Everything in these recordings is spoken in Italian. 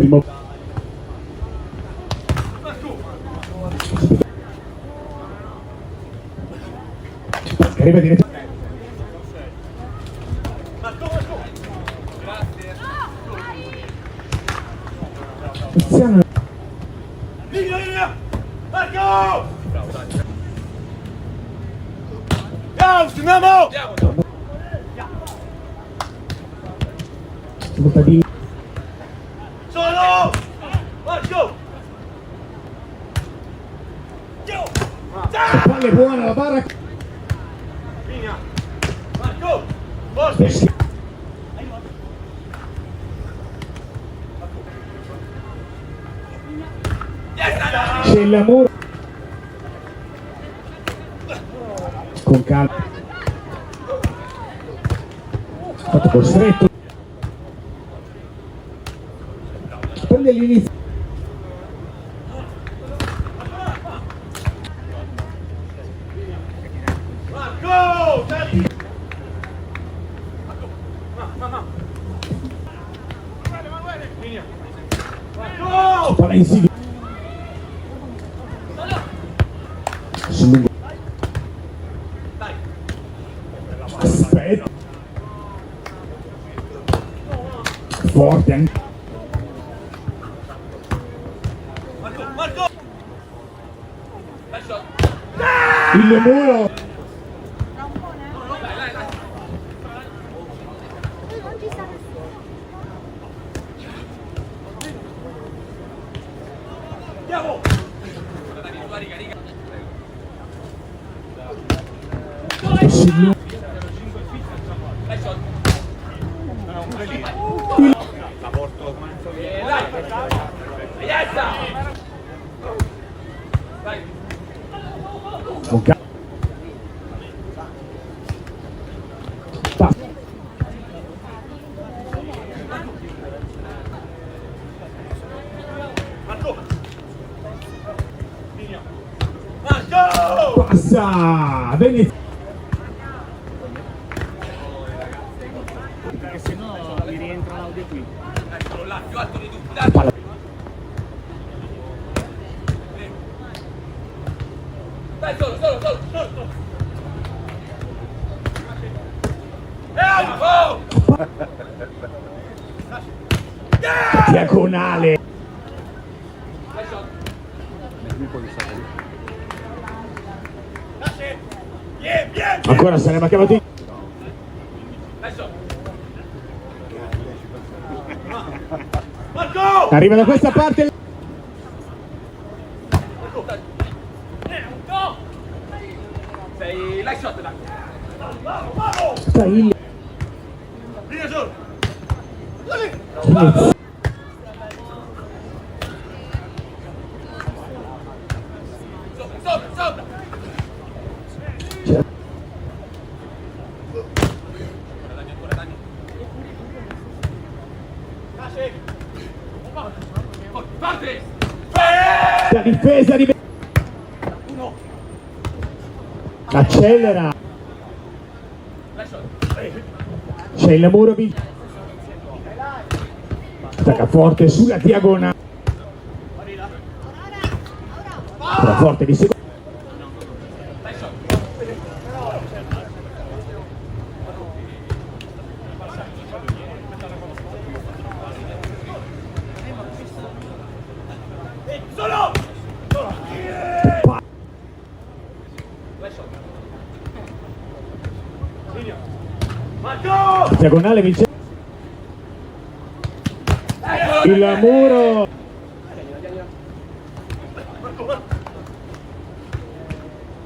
primo arriva direttamente iniziano Marco! Andiamo! Solo! Marco! palle buona la barra Vigna! Marco! Forte! c'è il lavoro con calma stato costretto prende l'inizio Marco! Marco! palla in sigle sul lungo aspetta forte anche Marco! il muro Andiamo! sul lungo con calma Marco! passa bene Perché sennò mi rientra l'audio qui. Eccolo là, più alto di tutti, dai! palla Dai, solo! Oh! diagonale ancora saremo chiamati Marco! arriva da questa parte Sei light shot, dai! sta il Linea solo! Sopra! Parte! la difesa di accelera c'è il muro attacca forte sulla diagonale però forte di secondo Solo! Marco! diagonale vince il muro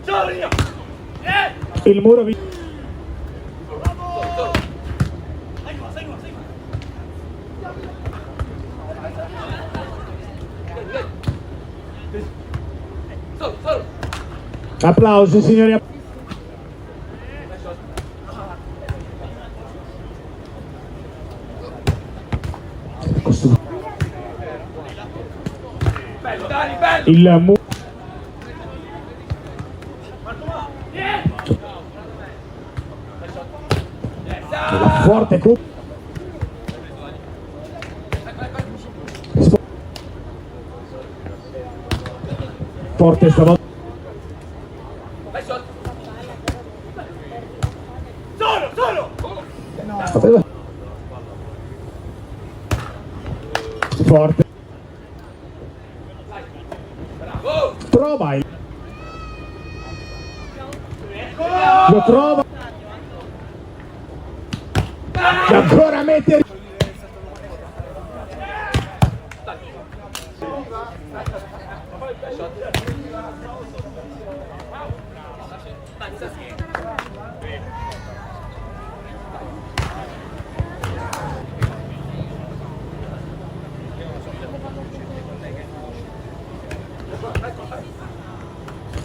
Ciao, linea! il muro vince Solo! applausi signori Bello, Dani, bello! il muro forte Forte stavolta. Vai sotto. Solo, solo. Forte. Bravo. Trova il... Lo trova. E ancora mette... Shot.